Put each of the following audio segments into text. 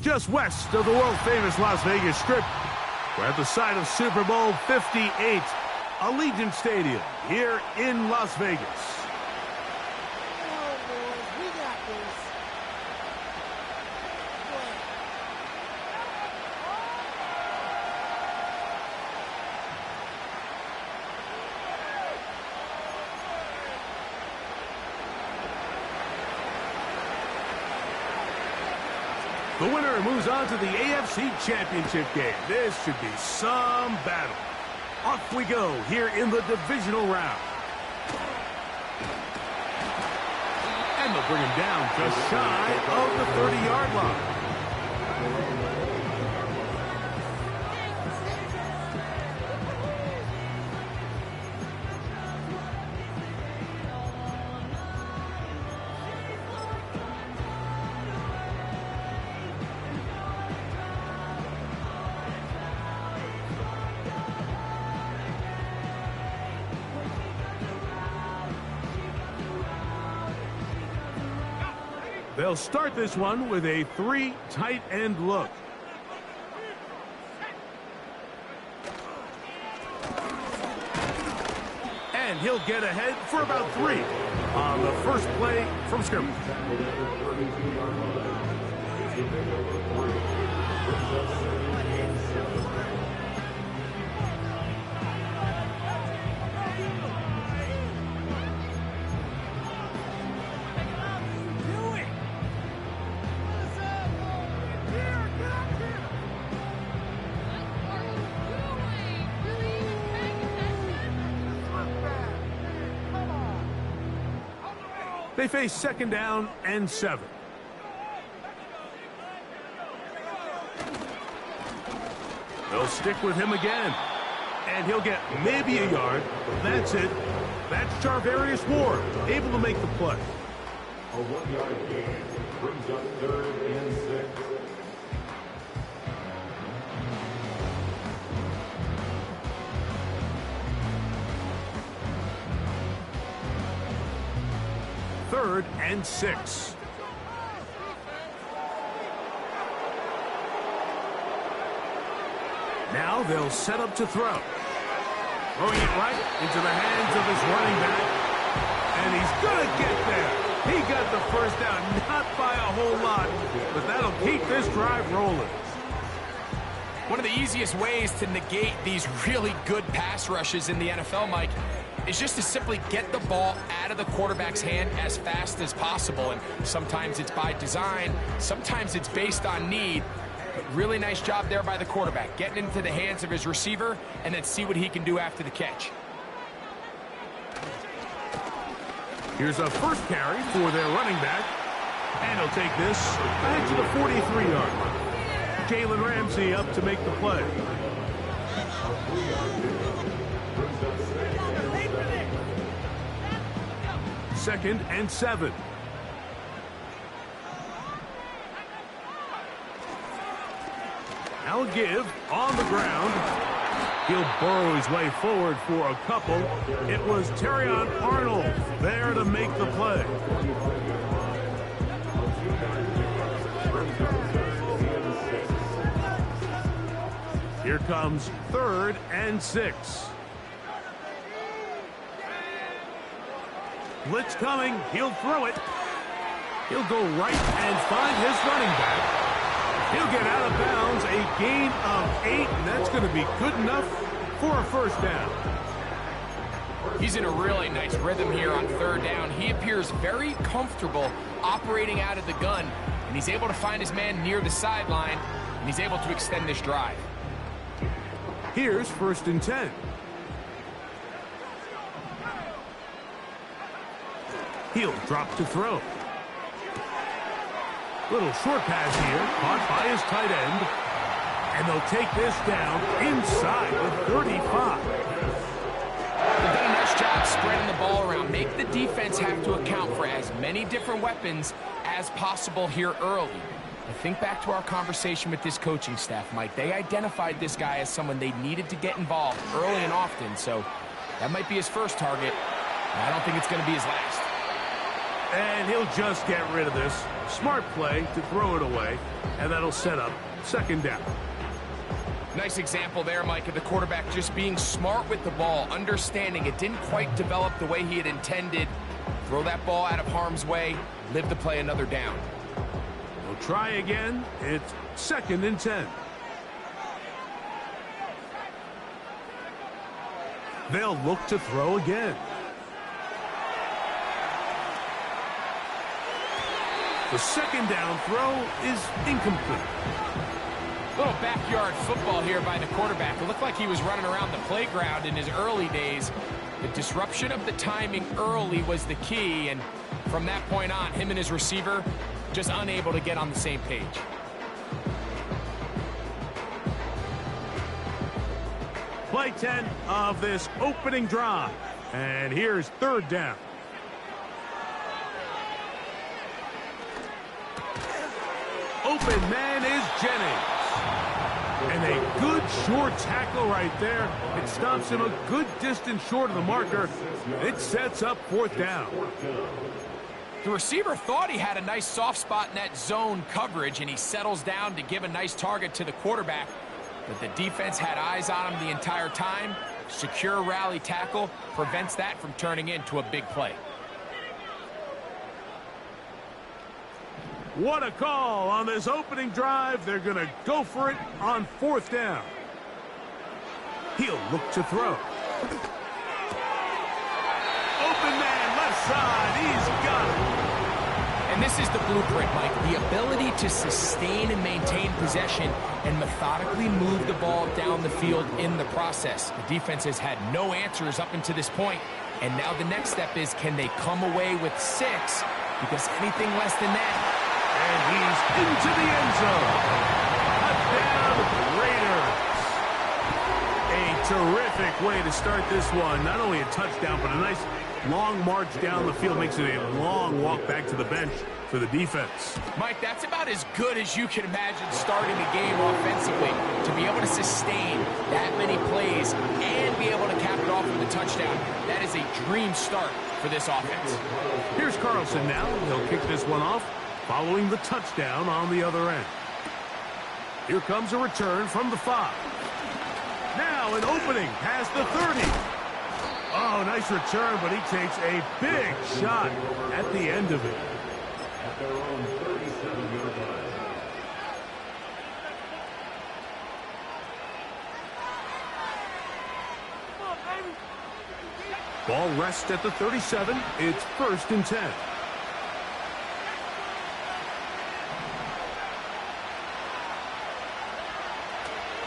just west of the world-famous Las Vegas Strip. We're at the site of Super Bowl 58, Allegiant Stadium here in Las Vegas. The winner moves on to the AFC Championship game. This should be some battle. Off we go here in the divisional round. And they'll bring him down just shy of the 30-yard line. They'll start this one with a 3 tight end look. And he'll get ahead for about 3 on the first play from scrimmage. They face 2nd down and 7. They'll stick with him again. And he'll get maybe a yard. That's it. That's Charvarius Ward, able to make the play. A 1-yard gain brings up 3rd and 6. Third and 6. Now they'll set up to throw. Throwing it right into the hands of his running back. And he's going to get there. He got the first down, not by a whole lot, but that'll keep this drive rolling. One of the easiest ways to negate these really good pass rushes in the NFL, Mike, is just to simply get the ball out of the quarterback's hand as fast as possible. And sometimes it's by design, sometimes it's based on need. But really nice job there by the quarterback, getting into the hands of his receiver and then see what he can do after the catch. Here's a first carry for their running back. And he'll take this back to the 43-yard line. Jalen Ramsey up to make the play. Second and 7. Now a give on the ground. He'll burrow his way forward for a couple. It was Terrion Arnold there to make the play. Here comes 3rd and 6. Blitz coming. He'll throw it. He'll go right and find his running back. He'll get out of bounds, a gain of 8, and that's going to be good enough for a first down. He's in a really nice rhythm here on 3rd down. He appears very comfortable operating out of the gun, and he's able to find his man near the sideline, and he's able to extend this drive. Here's 1st and 10. He'll drop to throw. Little short pass here, caught by his tight end. And they'll take this down inside the 35. They've done a nice job spreading the ball around. Make the defense have to account for as many different weapons as possible here early. I think back to our conversation with this coaching staff, Mike. They identified this guy as someone they needed to get involved early and often. So that might be his first target. I don't think it's going to be his last. And he'll just get rid of this. Smart play to throw it away, and that'll set up second down. Nice example there, Mike, of the quarterback just being smart with the ball, understanding it didn't quite develop the way he had intended. Throw that ball out of harm's way, live to play another down. We'll try again. It's 2nd and 10. They'll look to throw again. The second down throw is incomplete. Little backyard football here by the quarterback. It looked like he was running around the playground in his early days. The disruption of the timing early was the key, and from that point on, him and his receiver just unable to get on the same page. Play 10 of this opening drive. And here's 3rd down. Open man is Jennings. And a good short tackle right there. It stops him a good distance short of the marker. It sets up 4th down. The receiver thought he had a nice soft spot in that zone coverage, and he settles down to give a nice target to the quarterback. But the defense had eyes on him the entire time. Secure rally tackle prevents that from turning into a big play. What a call on this opening drive. They're going to go for it on 4th down. He'll look to throw. Open man, left side. He's got it. And this is the blueprint, Mike. The ability to sustain and maintain possession and methodically move the ball down the field in the process. The defense has had no answers up until this point, and now the next step is, can they come away with 6? Because anything less than that, and he's into the end zone. Touchdown, Raiders. A terrific way to start this one. Not only a touchdown, but a nice long march down the field. Makes it a long walk back to the bench for the defense. Mike, that's about as good as you can imagine starting a game offensively. To be able to sustain that many plays and be able to cap it off with a touchdown, that is a dream start for this offense. Here's Carlson now. He'll kick this one off, following the touchdown on the other end. Here comes a return from the 5. Now an opening past the 30. Oh, nice return, but he takes a big shot at the end of it. At their own 37-yard line. Ball rests at the 37. It's 1st and 10.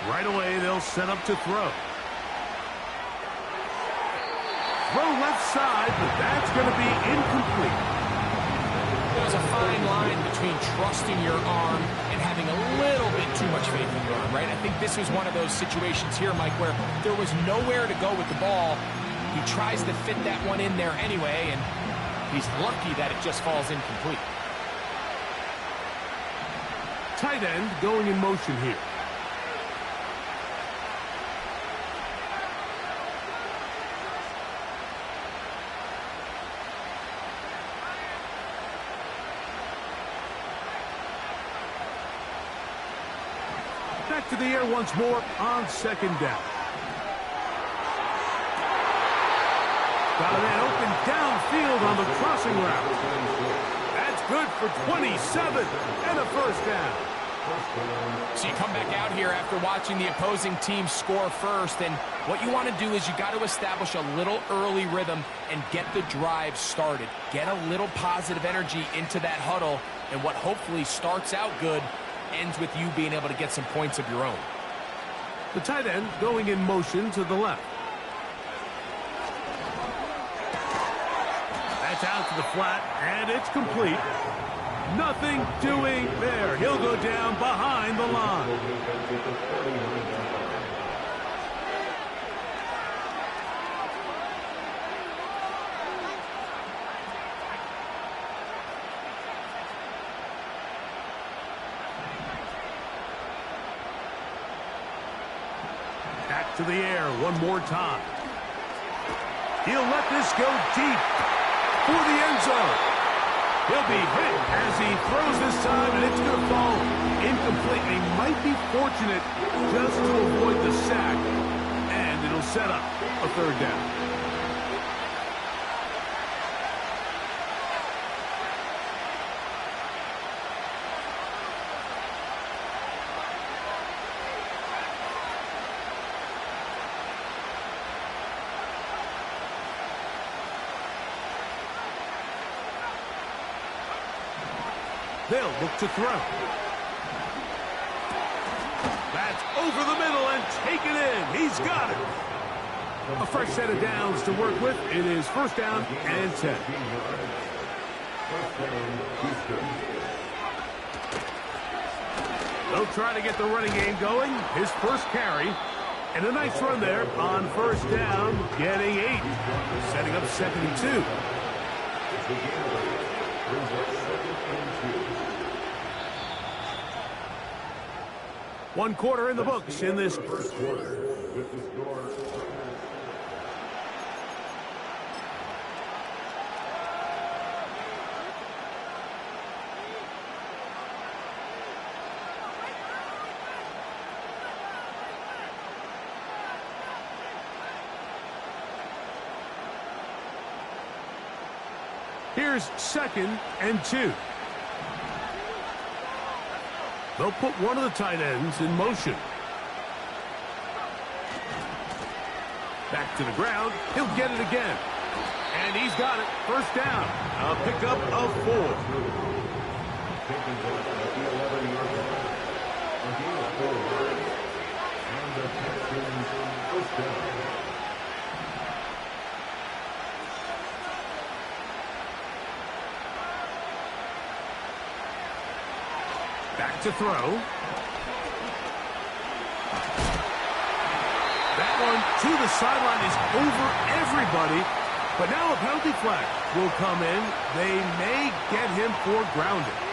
Right away, they'll set up to throw. Throw left side, but that's going to be incomplete. There's a fine line between trusting your arm and having a little bit too much faith in your arm, right? I think this was one of those situations here, Mike, where there was nowhere to go with the ball. He tries to fit that one in there anyway, and he's lucky that it just falls incomplete. Tight end going in motion here. Back to the air once more on 2nd down. Got a man open downfield on the crossing route. That's good for 27 and a 1st down. So you come back out here after watching the opposing team score first, and what you want to do is you got to establish a little early rhythm and get the drive started. Get a little positive energy into that huddle, and what hopefully starts out good ends with you being able to get some points of your own. The tight end going in motion to the left. That's out to the flat, and it's complete. Nothing doing there. He'll go down behind the line. Back to the air one more time. He'll let this go deep for the end zone. He'll be hit as he throws this time, and it's going to fall incomplete. He might be fortunate just to avoid the sack, and it'll set up a third down. They'll look to throw. That's over the middle and taken in. He's got it. A fresh set of downs to work with. It is first down and 10. They'll try to get the running game going. His first carry. And a nice run there on first down, getting 8. Setting up 2nd and 2. One quarter in the books in this first quarter. With the score. Here's 2nd and 2. They'll put one of the tight ends in motion. Back to the ground. He'll get it again. And he's got it. First down. A pickup of 4. Back to throw. That one to the sideline is over everybody. But now a penalty flag will come in. They may get him for grounding.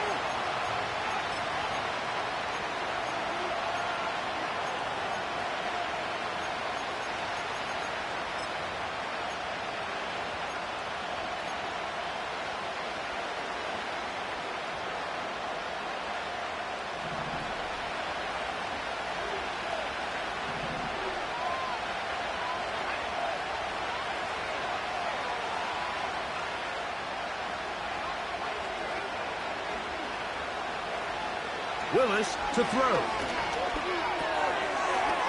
Willis to throw.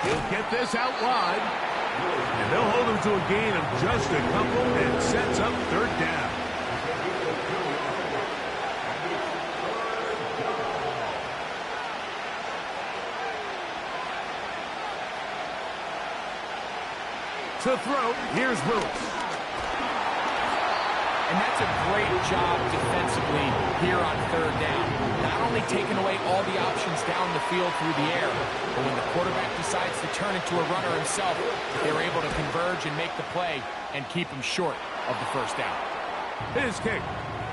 He'll get this out wide. And they'll hold him to a gain of just a couple and sets up third down. To throw, here's Willis. And that's a great job defensively here on third down. Not only taking away all the options down the field through the air, but when the quarterback decides to turn into a runner himself, they're able to converge and make the play and keep him short of the first down. His kick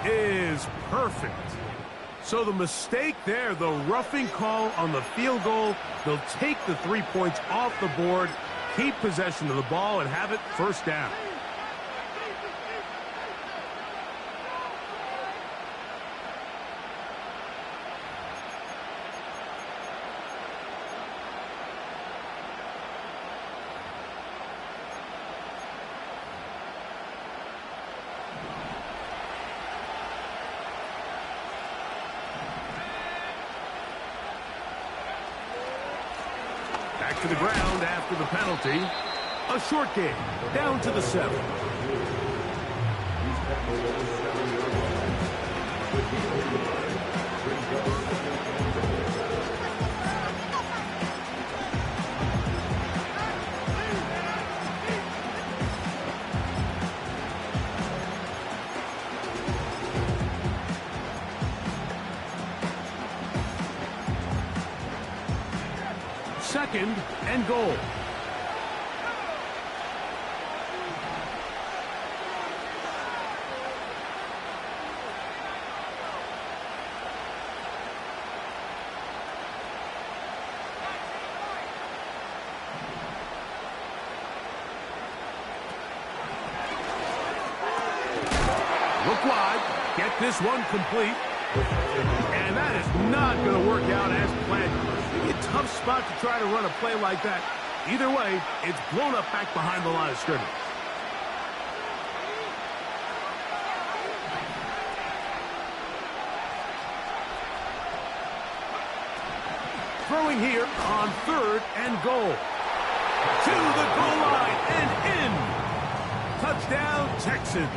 is perfect. So the mistake there, the roughing call on the field goal, they'll take the 3 points off the board, keep possession of the ball, and have it first down. Back to the ground after the penalty. A short game, down to the 7. Second and goal. Look wide. Get this one complete. And that is not going to work out as planned. Maybe a tough spot to try to run a play like that. Either way, it's blown up back behind the line of scrimmage. Throwing here on 3rd and goal. To the goal line and in. Touchdown, Texans.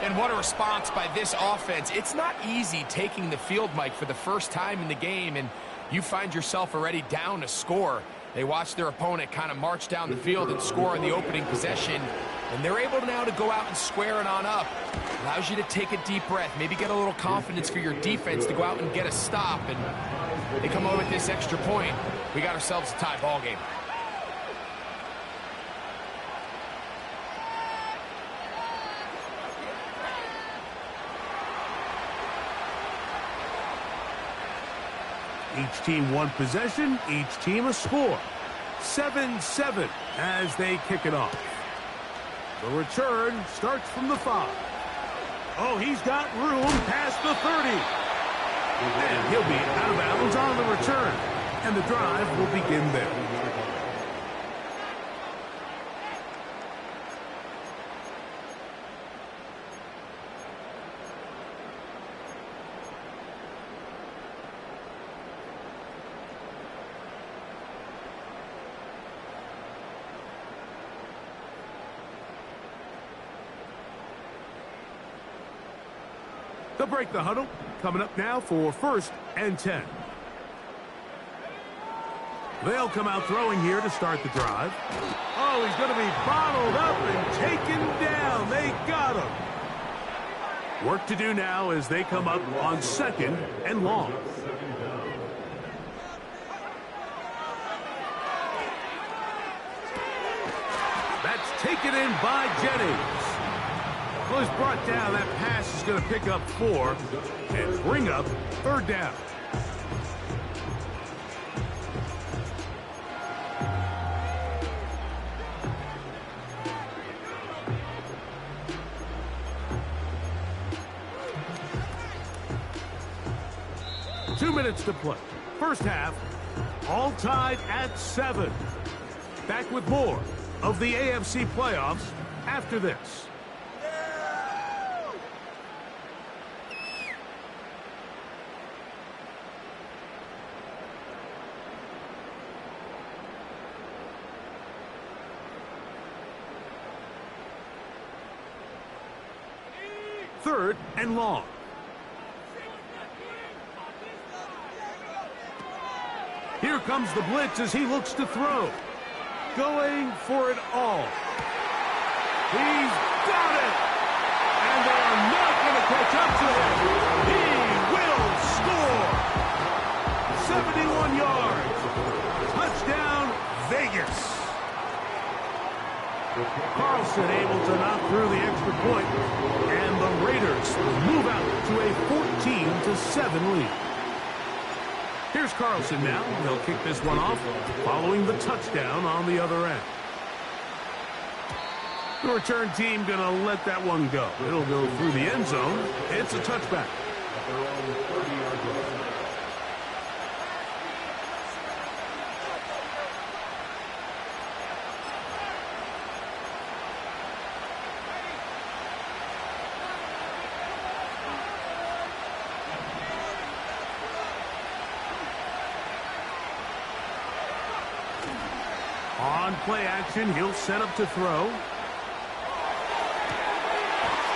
And what a response by this offense. It's not easy taking the field, Mike, for the first time in the game, and you find yourself already down a score. They watch their opponent kind of march down the field and score in the opening possession, and they're able now to go out and square it on up. Allows you to take a deep breath, maybe get a little confidence for your defense to go out and get a stop, and they come over with this extra point. We got ourselves a tie ball game. Each team one possession, each team a score. 7-7 as they kick it off. The return starts from the 5. Oh, he's got room past the 30. And he'll be out of bounds on the return. And the drive will begin there. They'll break the huddle. Coming up now for 1st and 10. They'll come out throwing here to start the drive. Oh, he's going to be bottled up and taken down. They got him. Work to do now as they come up on 2nd and long. That's taken in by Jennings. Well, he's brought down. That pass is going to pick up 4 and bring up 3rd down. Two minutes to play. First half, all tied at 7. Back with more of the AFC playoffs after this. Third and long. Here comes the blitz as he looks to throw. Going for it all. He's got it! And they are not going to catch up to him. He will score! 71 yards. Touchdown, Vegas. Carlson able to knock through the extra point, and the Raiders move out to a 14-7 lead. Here's Carlson now. He'll kick this one off following the touchdown on the other end. The return team going to let that one go. It'll go through the end zone. It's a touchback. On play action, he'll set up to throw.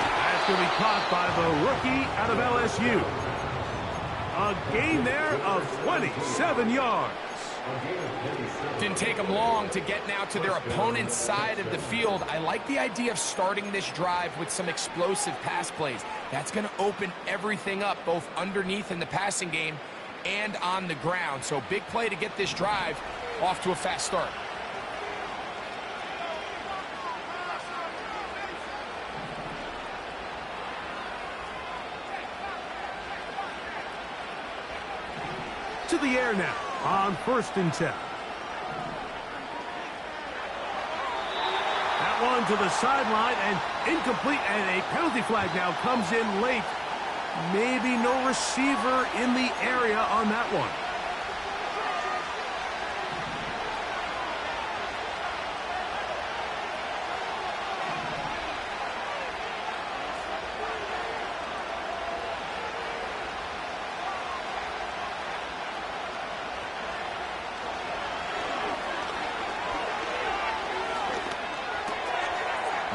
That's going to be caught by the rookie out of LSU. A gain there of 27 yards. Didn't take them long to get now to their opponent's side of the field. I like the idea of starting this drive with some explosive pass plays. That's going to open everything up, both underneath in the passing game and on the ground. So big play to get this drive off to a fast start. To the air now on 1st and 10. That that one to the sideline and incomplete, and a penalty flag now comes in late. Maybe no receiver in the area on that one.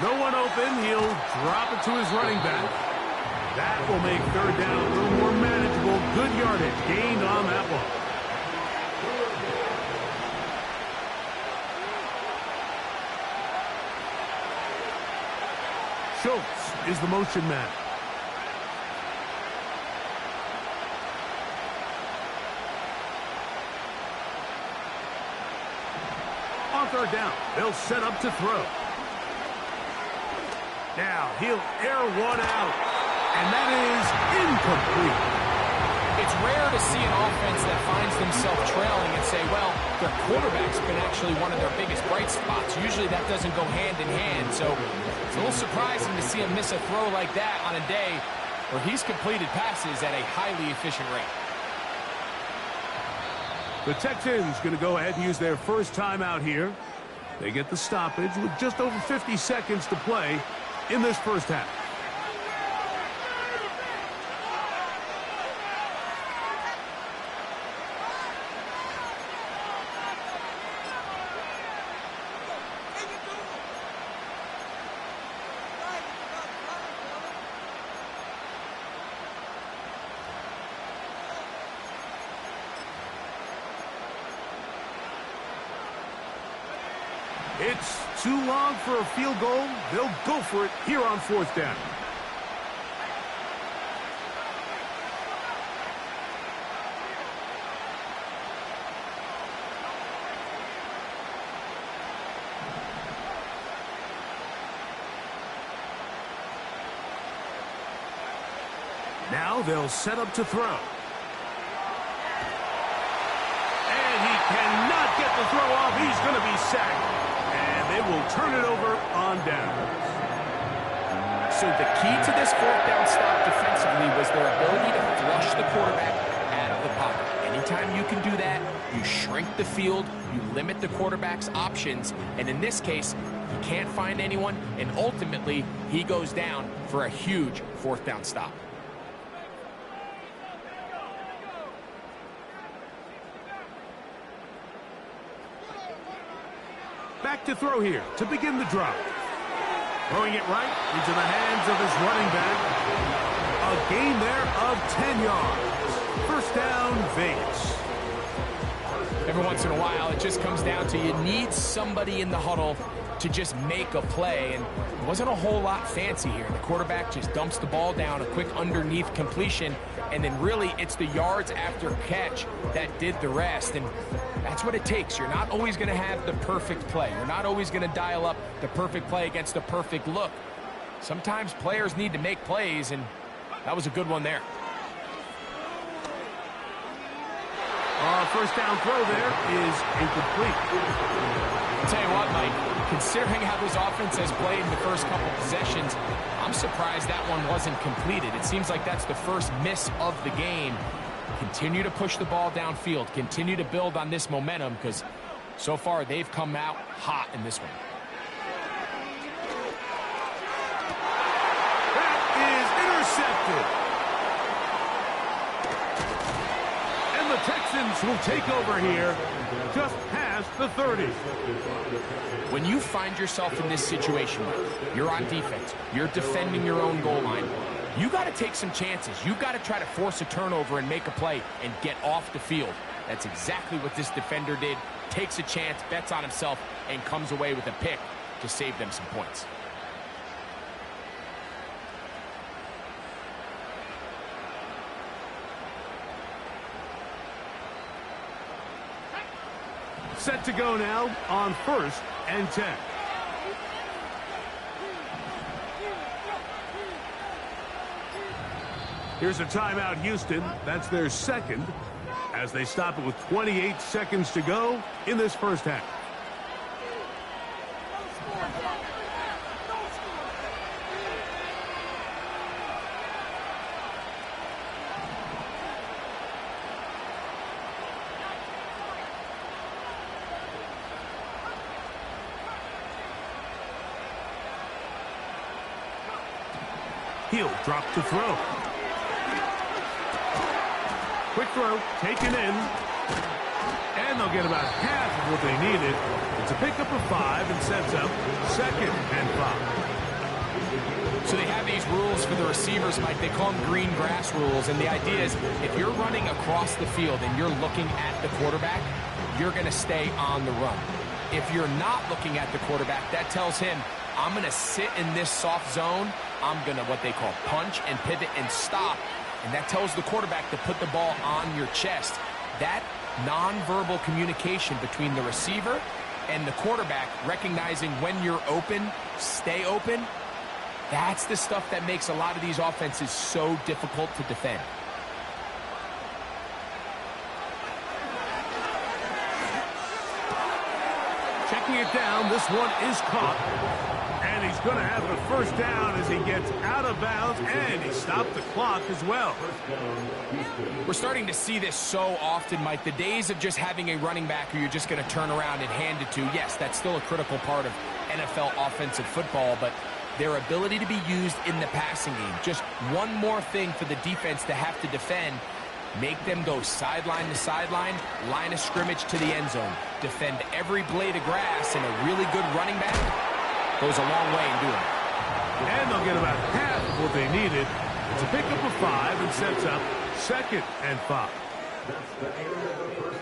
No one open. He'll drop it to his running back. That will make third down a little more manageable. Good yardage gained on that one. Schultz is the motion man. On third down, they'll set up to throw. Now he'll air one out, and that is incomplete. It's rare to see an offense that finds themselves trailing and say, well, their quarterback's been actually one of their biggest bright spots. Usually that doesn't go hand in hand, so it's a little surprising to see him miss a throw like that on a day where he's completed passes at a highly efficient rate. The Texans going to go ahead and use their first timeout here. They get the stoppage with just over 50 seconds to play in this first half. It's too long for a field goal. They'll go for it here on fourth down. Now they'll set up to throw. And he cannot get the throw off. He's going to be sacked. They will turn it over on downs. So the key to this fourth down stop defensively was their ability to flush the quarterback out of the pocket. Anytime you can do that, you shrink the field, you limit the quarterback's options, and in this case, he can't find anyone, and ultimately, he goes down for a huge fourth down stop. Back to throw here to begin the drive. Throwing it right into the hands of his running back. A gain there of 10 yards. First down, Vegas. Every once in a while, it just comes down to you need somebody in the huddle to just make a play, and it wasn't a whole lot fancy here. The quarterback just dumps the ball down, a quick underneath completion, and then really it's the yards after catch that did the rest, and that's what it takes. You're not always going to have the perfect play. You're not always going to dial up the perfect play against the perfect look. Sometimes players need to make plays, and that was a good one there. First down throw there is incomplete. I'll tell you what, Mike, considering how this offense has played in the first couple possessions, I'm surprised that one wasn't completed. It seems like that's the first miss of the game. Continue to push the ball downfield. Continue to build on this momentum because so far they've come out hot in this one. That is intercepted. And the Texans will take over here just past the 30. When you find yourself in this situation, you're on defense, you're defending your own goal line, you got to take some chances. You got to try to force a turnover and make a play and get off the field. That's exactly what this defender did. Takes a chance, bets on himself, and comes away with a pick to save them some points. Set to go now on 1st and 10. Here's a timeout, Houston. That's their second as they stop it with 28 seconds to go in this first half. He'll drop to throw. Quick throw, taken in. And they'll get about half of what they needed. It's a pickup of 5 and sets up 2nd and 5. So they have these rules for the receivers, Mike. They call them green grass rules. And the idea is if you're running across the field and you're looking at the quarterback, you're going to stay on the run. If you're not looking at the quarterback, that tells him, I'm going to sit in this soft zone. I'm going to what they call punch and pivot and stop. And that tells the quarterback to put the ball on your chest. That nonverbal communication between the receiver and the quarterback, recognizing when you're open, stay open, that's the stuff that makes a lot of these offenses so difficult to defend. Checking it down, this one is caught. And he's going to have the first down as he gets out of bounds, and he stopped the clock as well. We're starting to see this so often, Mike. The days of just having a running back who you're just going to turn around and hand it to, yes, that's still a critical part of NFL offensive football, but their ability to be used in the passing game, just one more thing for the defense to have to defend, make them go sideline to sideline, line of scrimmage to the end zone, defend every blade of grass, and a really good running back goes a long way in doing it. And they'll get about half of what they needed. It's a pickup of 5 and sets up 2nd and 5.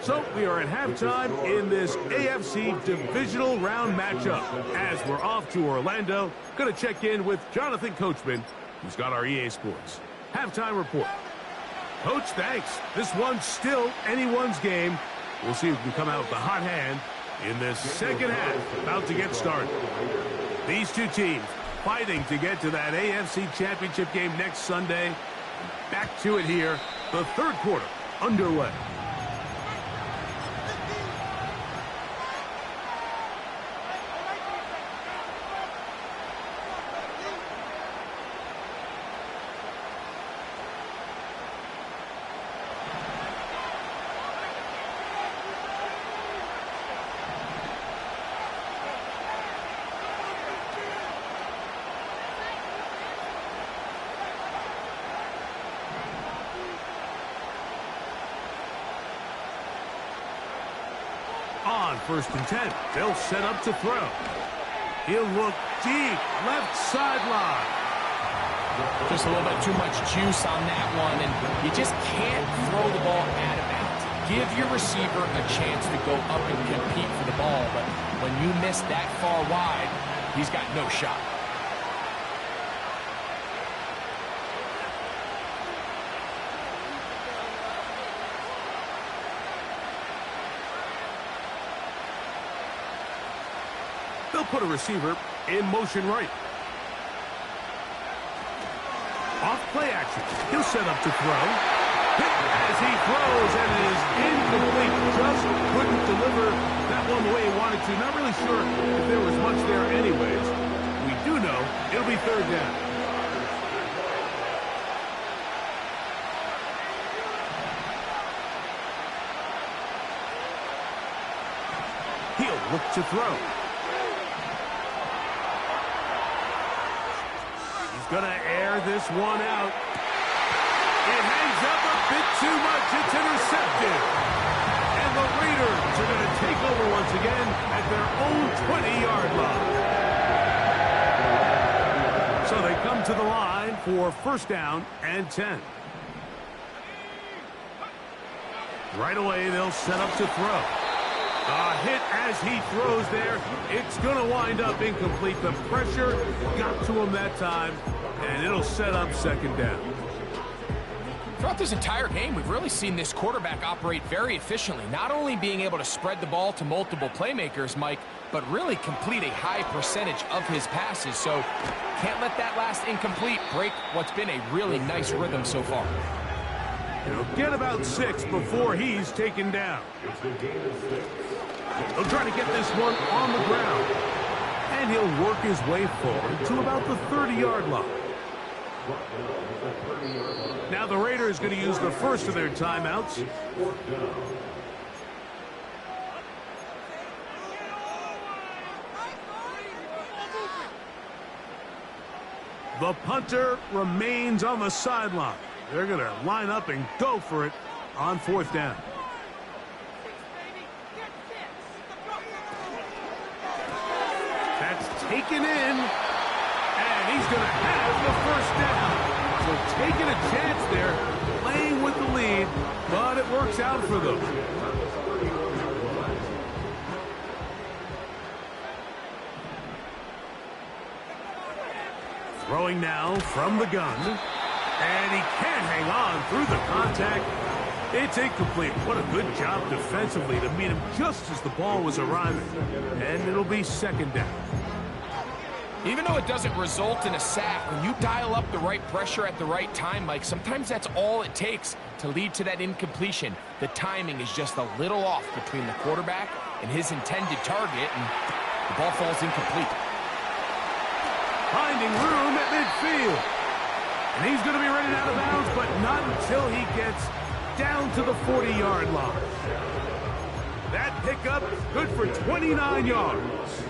So we are at halftime in this AFC divisional round matchup. As we're off to Orlando, going to check in with Jonathan Coachman, who's got our EA Sports halftime report. Coach, thanks. This one's still anyone's game. We'll see who can come out with the hot hand in this second half, about to get started. These two teams fighting to get to that AFC Championship game next Sunday. Back to it here, the third quarter underway. On 1st and 10, they'll set up to throw. He'll look deep, left sideline. Just a little bit too much juice on that one, and you just can't throw the ball out of bounds. Give your receiver a chance to go up and compete for the ball, but when you miss that far wide, he's got no shot. They'll put a receiver in motion right. Off play action. He'll set up to throw. Hit as he throws, and it is incomplete. Just couldn't deliver that one the way he wanted to. Not really sure if there was much there anyways. We do know it'll be 3rd down. He'll look to throw. Going to air this one out. It hangs up a bit too much. It's intercepted. And the Raiders are going to take over once again at their own 20-yard line. So they come to the line for 1st down and 10. Right away, they'll set up to throw. A hit as he throws there. It's going to wind up incomplete. The pressure got to him that time, and it'll set up 2nd down. Throughout this entire game, we've really seen this quarterback operate very efficiently, not only being able to spread the ball to multiple playmakers, Mike, but really complete a high percentage of his passes. So can't let that last incomplete break what's been a really nice rhythm so far. He'll get about 6 before he's taken down. He'll try to get this one on the ground. And he'll work his way forward to about the 30-yard line. Now the Raiders going to use the first of their timeouts. The punter remains on the sideline. They're going to line up and go for it on 4th down. That's taken in, and he's going to have the 1st down. So taking a chance there, playing with the lead, but it works out for them. Throwing now from the gun, and he can't hang on through the contact. It's incomplete. What a good job defensively to meet him just as the ball was arriving. And it'll be 2nd down. Even though it doesn't result in a sack, when you dial up the right pressure at the right time, Mike, sometimes that's all it takes to lead to that incompletion. The timing is just a little off between the quarterback and his intended target, and the ball falls incomplete. Finding room at midfield. And he's going to be running out of bounds, but not until he gets down to the 40-yard line. That pickup good for 29 yards.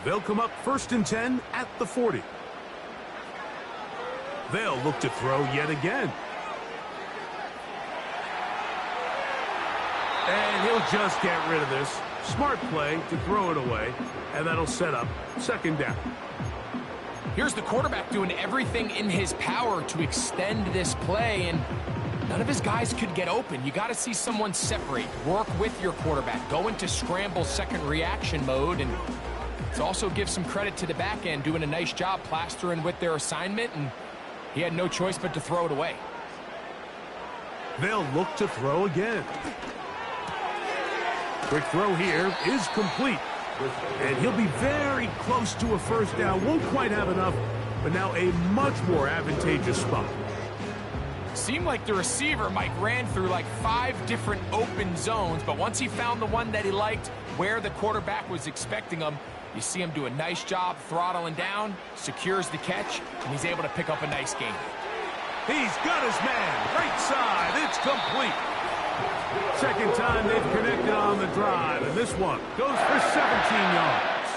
They'll come up 1st and 10 at the 40. They'll look to throw yet again. And he'll just get rid of this. Smart play to throw it away, and that'll set up 2nd down. Here's the quarterback doing everything in his power to extend this play, and none of his guys could get open. You got to see someone separate, work with your quarterback, go into scramble second reaction mode, and to also give some credit to the back end doing a nice job plastering with their assignment, and he had no choice but to throw it away. They'll look to throw again. Quick throw here is complete. And he'll be very close to a 1st down. Won't quite have enough, but now a much more advantageous spot. Seemed like the receiver, Mike, ran through like 5 different open zones, but once he found the one that he liked, where the quarterback was expecting him, you see him do a nice job throttling down, secures the catch, and he's able to pick up a nice gain. He's got his man, right side, it's complete. 2nd time they've connected on the drive, and this one goes for 17 yards.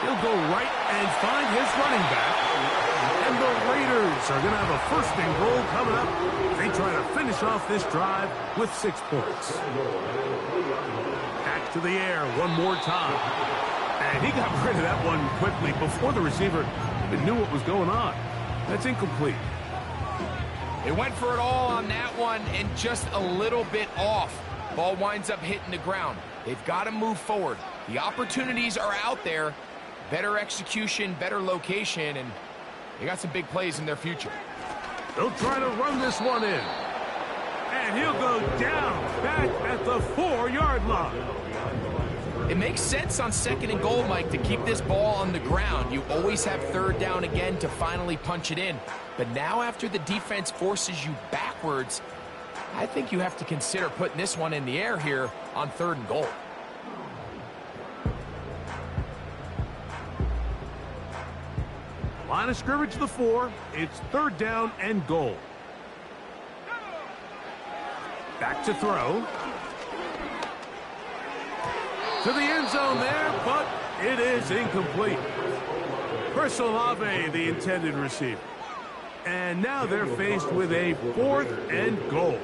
He'll go right and find his running back, and the Raiders are going to have a 1st and goal coming up. They try to finish off this drive with 6 points. Back to the air one more time, and he got rid of that one quickly before the receiver even knew what was going on. That's incomplete. They went for it all on that one and just a little bit off. Ball winds up hitting the ground. They've got to move forward. The opportunities are out there. Better execution, better location, and they got some big plays in their future. They'll try to run this one in. And he'll go down back at the 4-yard line. It makes sense on 2nd and goal, Mike, to keep this ball on the ground. You always have 3rd down again to finally punch it in. But now after the defense forces you backwards, I think you have to consider putting this one in the air here on 3rd and goal. Line of scrimmage to the 4. It's 3rd down and goal. Back to throw. To the end zone there, but it is incomplete. Chris Olave, the intended receiver. And now they're faced with a 4th and goal.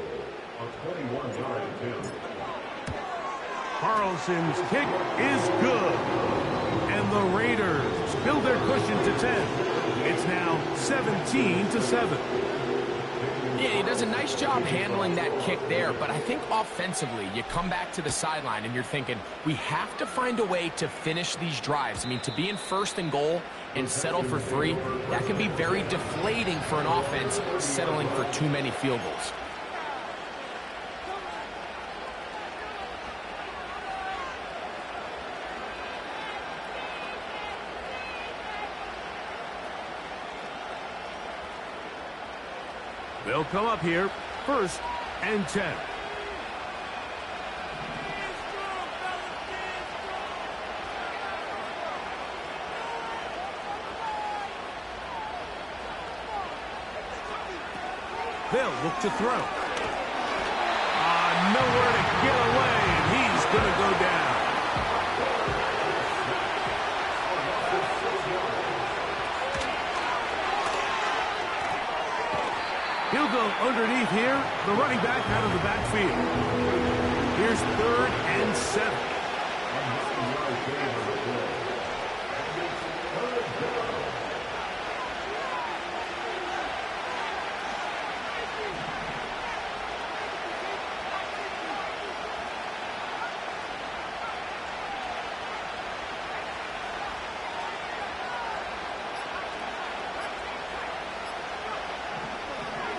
Carlson's kick is good. And the Raiders build their cushion to 10. It's now 17-7. Yeah, he does a nice job handling that kick there, but I think offensively, you come back to the sideline and you're thinking, we have to find a way to finish these drives. I mean, to be in 1st and goal and settle for 3, that can be very deflating for an offense settling for too many field goals. They'll come up here, 1st and 10. They'll look to throw. Nowhere to get away, and he's going to go down. go underneath here. The running back out of the backfield. Here's 3rd and 7.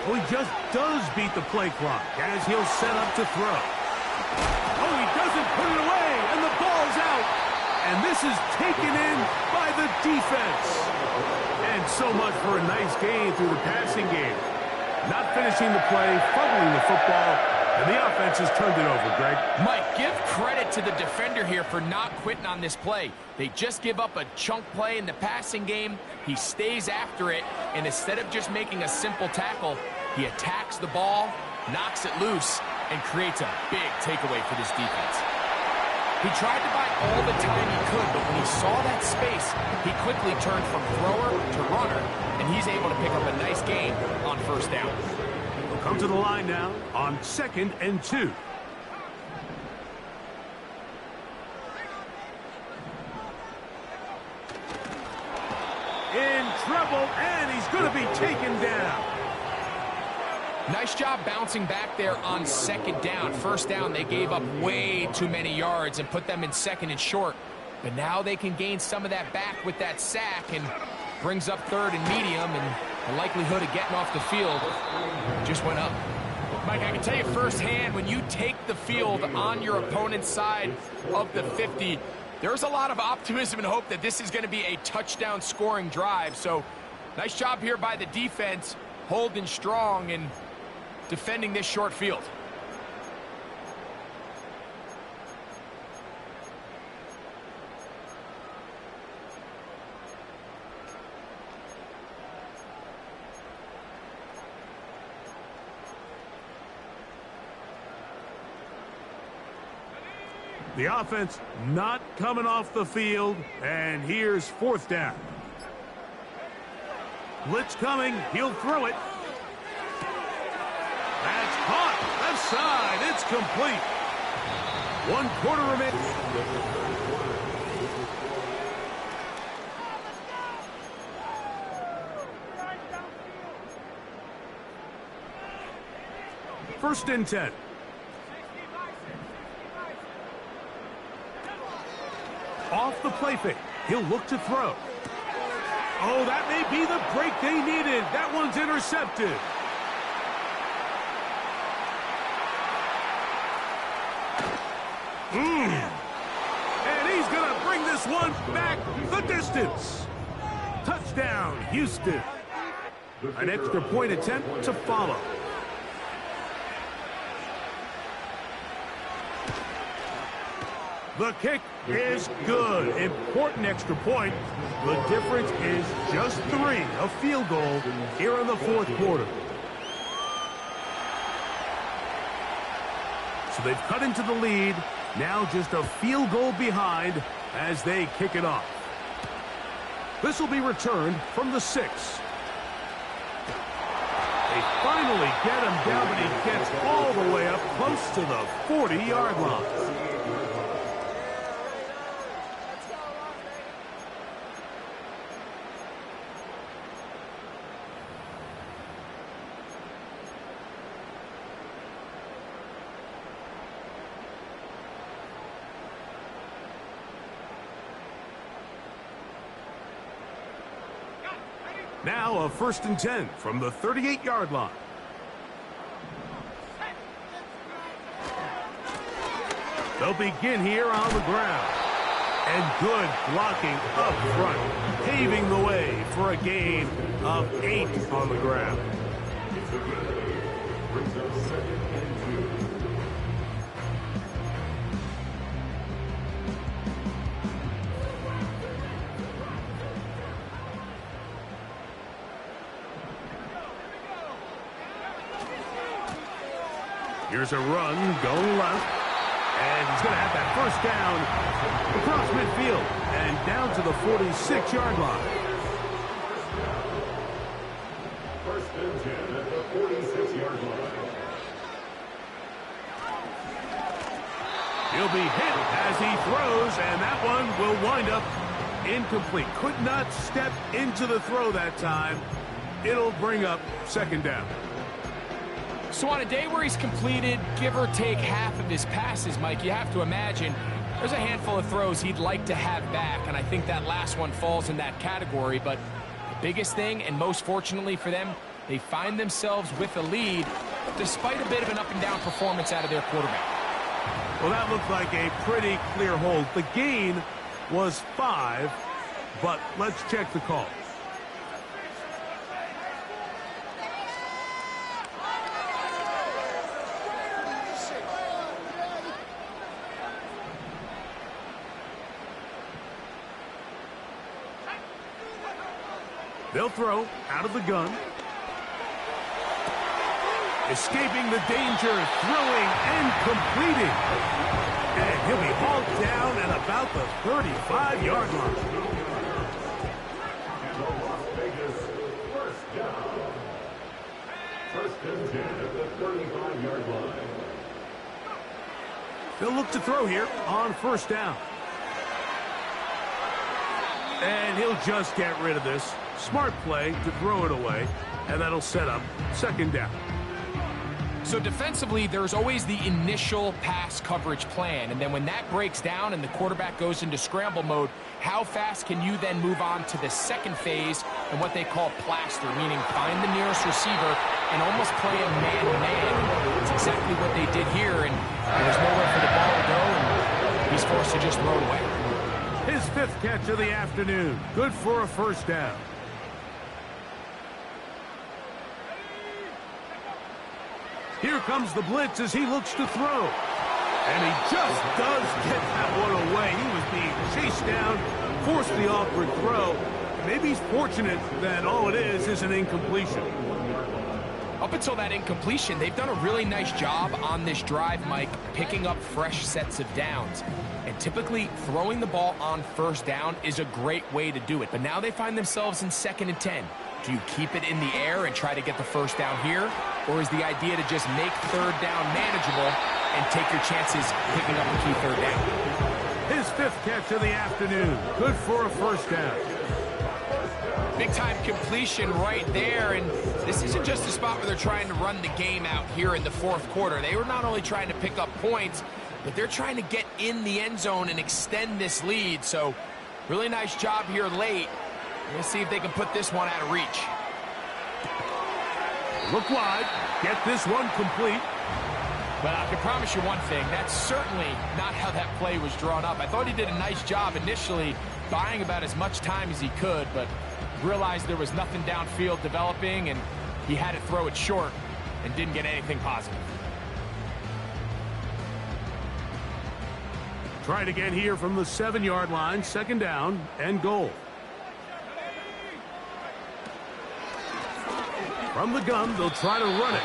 Oh, he just does beat the play clock as he'll set up to throw. Oh, he doesn't put it away, and the ball's out. And this is taken in by the defense. And so much for a nice gain through the passing game. Not finishing the play, fumbling the football, and the offense has turned it over, Greg. Mike, give credit to the defender here for not quitting on this play. They just give up a chunk play in the passing game. He stays after it, and instead of just making a simple tackle, he attacks the ball, knocks it loose, and creates a big takeaway for this defense. He tried to buy all the time he could, but when he saw that space, he quickly turned from thrower to runner, and he's able to pick up a nice gain on 1st down. We'll come to the line now on 2nd and 2. In trouble, and he's going to be taken down. Nice job bouncing back there on 2nd down. 1st down, they gave up way too many yards and put them in 2nd and short. But now they can gain some of that back with that sack and brings up 3rd and medium, and the likelihood of getting off the field just went up. Mike, I can tell you firsthand, when you take the field on your opponent's side of the 50, there's a lot of optimism and hope that this is going to be a touchdown scoring drive. So nice job here by the defense, holding strong and defending this short field. The offense not coming off the field, and here's 4th down. Blitz coming, he'll throw it. That's caught, left side, it's complete. 1/4 remaining. First and 10. Off the play fake. He'll look to throw. Oh, that may be the break they needed. That one's intercepted. And he's going to bring this one back the distance. Touchdown, Houston. An extra point attempt to follow. The kick is good. Important extra point. The difference is just 3. A field goal here in the 4th quarter. So they've cut into the lead. Now just a field goal behind as they kick it off. This will be returned from the 6. They finally get him down, but he gets all the way up close to the 40-yard line. Now a 1st and 10 from the 38-yard line. They'll begin here on the ground. And good blocking up front, paving the way for a gain of 8 on the ground. Here's a run going left. And he's going to have that 1st down across midfield and down to the 46-yard line. 1st and 10 at the 46-yard line. He'll be hit as he throws, and that one will wind up incomplete. Could not step into the throw that time. It'll bring up second down. So on a day where he's completed, give or take half of his passes, Mike, you have to imagine there's a handful of throws he'd like to have back, and I think that last one falls in that category. But the biggest thing, and most fortunately for them, they find themselves with a lead despite a bit of an up-and-down performance out of their quarterback. Well, that looked like a pretty clear hold. The gain was 5, but let's check the call. They'll throw out of the gun. Escaping the danger, throwing and completing. And he'll be hauled down at about the 35-yard line. And the Las Vegas first down. First and 10 at the 35-yard line. They'll look to throw here on first down. And he'll just get rid of this. Smart play to throw it away, and that'll set up second down. So defensively, there's always the initial pass coverage plan, and then when that breaks down and the quarterback goes into scramble mode, how fast can you then move on to the second phase and what they call plaster, meaning find the nearest receiver and almost play a man-to-man. It's exactly what they did here, and there's nowhere for the ball to go, and he's forced to just throw it away. His 5th catch of the afternoon. Good for a first down. Here comes the blitz as he looks to throw. And he just does get that one away. He was being chased down, forced the awkward throw. Maybe he's fortunate that all it is an incompletion. Up until that incompletion, they've done a really nice job on this drive, Mike, picking up fresh sets of downs. And typically, throwing the ball on first down is a great way to do it. But now they find themselves in 2nd and 10. Do you keep it in the air and try to get the first down here? Or is the idea to just make third down manageable and take your chances picking up a key third down? His 5th catch of the afternoon. Good for a first down. Big-time completion right there, and this isn't just a spot where they're trying to run the game out here in the 4th quarter. They were not only trying to pick up points, but they're trying to get in the end zone and extend this lead. So really nice job here late. Let's see if they can put this one out of reach. Look wide. Get this one complete. But I can promise you one thing. That's certainly not how that play was drawn up. I thought he did a nice job initially buying about as much time as he could, but realized there was nothing downfield developing, and he had to throw it short and didn't get anything positive. Try it again here from the 7-yard line. Second down and goal. From the gun, they'll try to run it.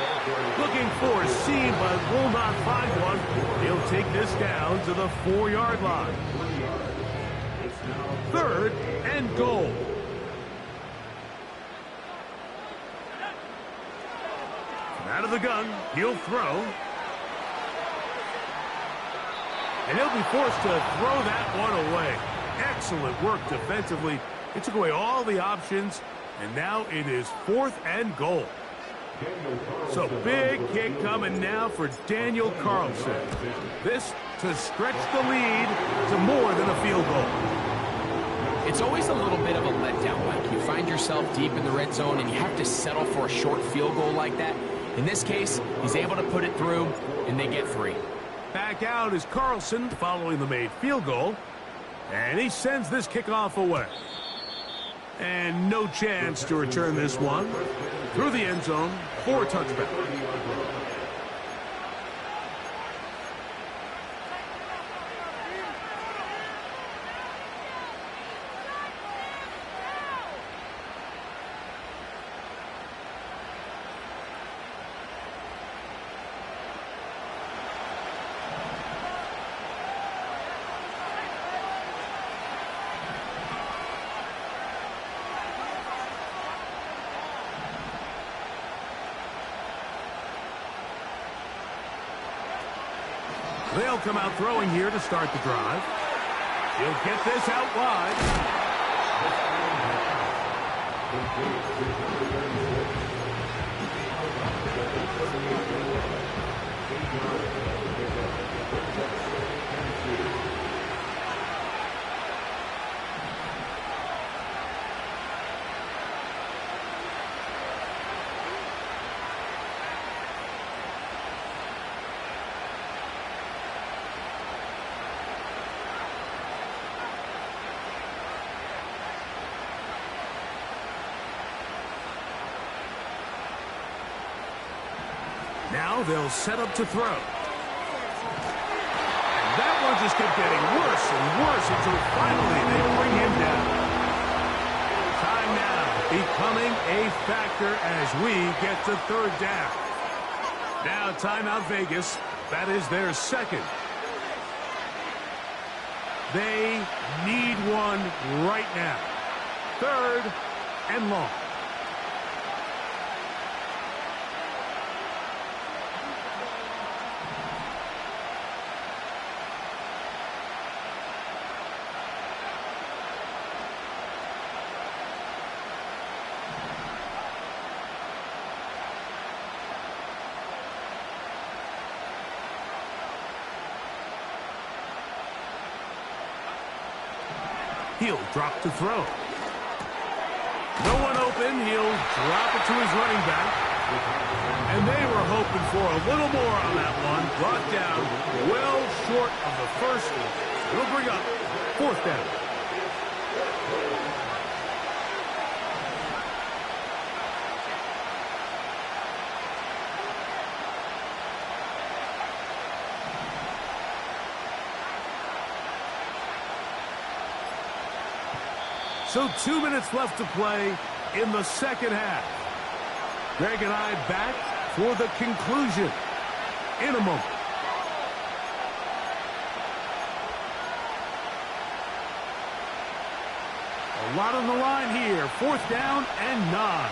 Looking for a seam, but will not find one. He'll take this down to the 4-yard line. 3rd and goal. Out of the gun, he'll throw. And he'll be forced to throw that one away. Excellent work defensively. It took away all the options. And now it is 4th and goal. So big kick coming now for Daniel Carlson. This to stretch the lead to more than a field goal. It's always a little bit of a letdown, Mike. You find yourself deep in the red zone and you have to settle for a short field goal like that. In this case, he's able to put it through and they get 3. Back out is Carlson following the made field goal. And he sends this kickoff away. And no chance to return this one through the end zone for a touchback. They'll come out throwing here to start the drive. He'll get this out wide. Now they'll set up to throw. And that one just kept getting worse and worse until finally they bring him down. Time now becoming a factor as we get to third down. Now timeout Vegas. That is their second. They need one right now. Third and long. He'll drop to throw. No one open. He'll drop it to his running back. And they were hoping for a little more on that one. Brought down well short of the first. It'll bring up fourth down. So 2 minutes left to play in the second half. Greg and I back for the conclusion in a moment. A lot on the line here. Fourth down and 9.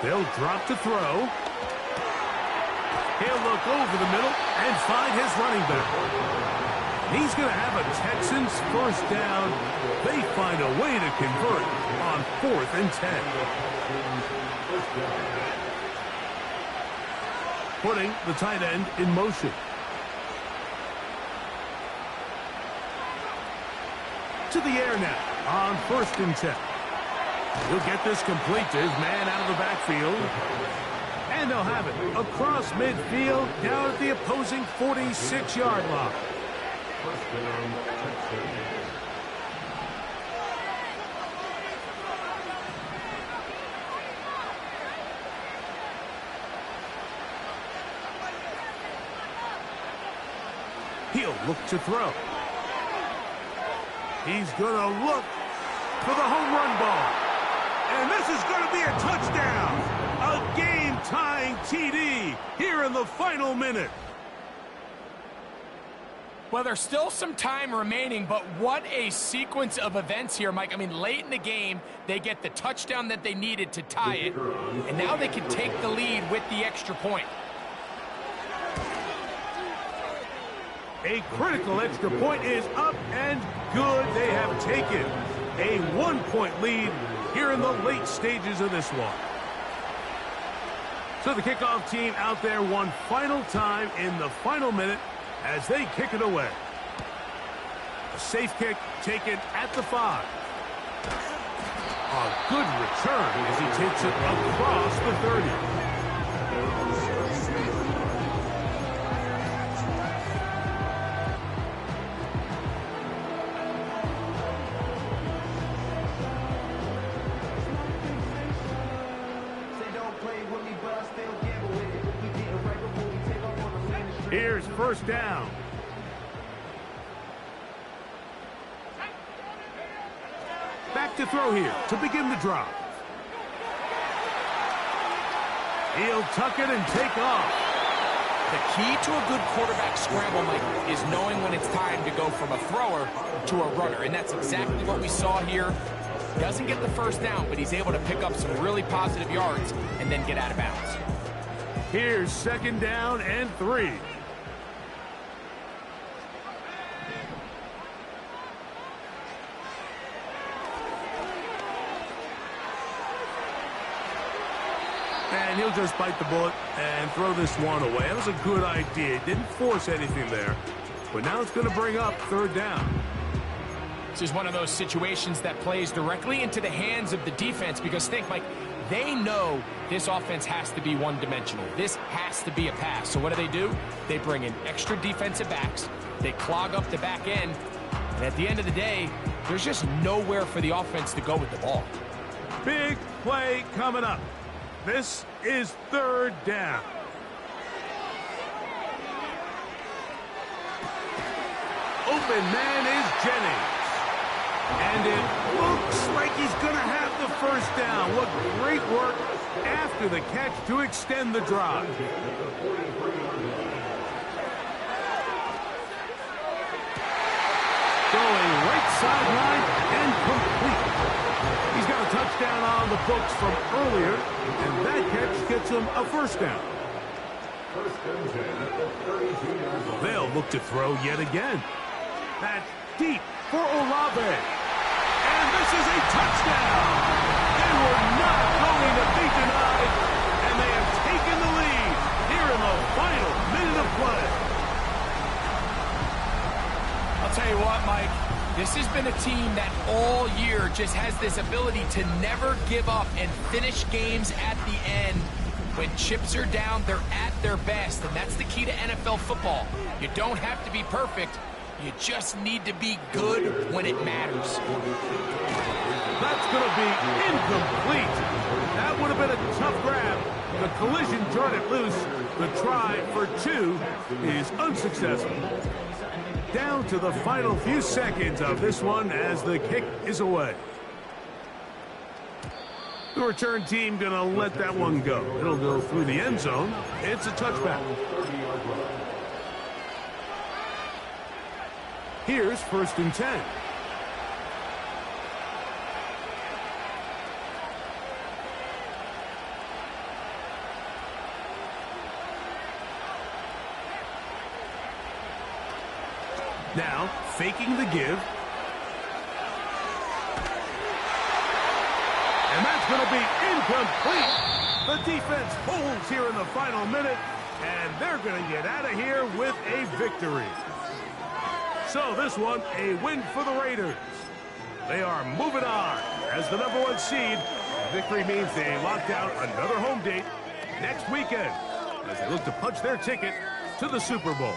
They'll drop to throw. He'll look over the middle and find his running back. He's going to have a Texans first down. They find a way to convert on 4th and 10. Putting the tight end in motion. To the air now on 1st and 10. He'll get this complete to his man out of the backfield. And they'll have it across midfield down at the opposing 46-yard line. He'll look to throw. He's going to look for the home run ball. And this is going to be a touchdown. A game-tying TD here in the final minute. Well, there's still some time remaining, but what a sequence of events here, Mike. I mean, late in the game, they get the touchdown that they needed to tie it, and now they can take the lead with the extra point. A critical extra point is up and good. They have taken a 1-point lead here in the late stages of this one. So the kickoff team out there one final time in the final minute as they kick it away. A safe kick taken at the 5. A good return as he takes it across the 30. Here's first down. look to throw here to begin the drive. He'll tuck it and take off. The key to a good quarterback scramble, Mike, is knowing when it's time to go from a thrower to a runner, and that's exactly what we saw here. Doesn't get the first down, but he's able to pick up some really positive yards and then get out of bounds. Here's 2nd down and 3. And he'll just bite the bullet and throw this one away. That was a good idea. Didn't force anything there. But now it's going to bring up 3rd down. This is one of those situations that plays directly into the hands of the defense because think, Mike, they know this offense has to be one-dimensional. This has to be a pass. So what do? They bring in extra defensive backs. They clog up the back end. And at the end of the day, there's just nowhere for the offense to go with the ball. Big play coming up. This is 3rd down. Open man is Jennings. And it looks like he's going to have the 1st down. What great work after the catch to extend the drive. Going right sideline and complete. He's got a touchdown on the books from earlier, and that catch gets him a 1st down. They'll look to throw yet again. That's deep for Olave. And this is a touchdown. They were not going to be denied, and they have taken the lead here in the final minute of play. I'll tell you what, Mike, this has been a team that all year just has this ability to never give up and finish games at the end. When chips are down, they're at their best, and that's the key to NFL football. You don't have to be perfect. You just need to be good when it matters. That's going to be incomplete. That would have been a tough grab. The collision turned it loose. The try for 2 is unsuccessful. Down to the final few seconds of this one as the kick is away. The return team going to let that one go. It'll go through the end zone. It's a touchback. Here's 1st and 10. Now, faking the give. And that's going to be incomplete. The defense holds here in the final minute, and they're going to get out of here with a victory. So this one, a win for the Raiders. They are moving on as the #1 seed. Victory means they lock down another home date next weekend as they look to punch their ticket to the Super Bowl.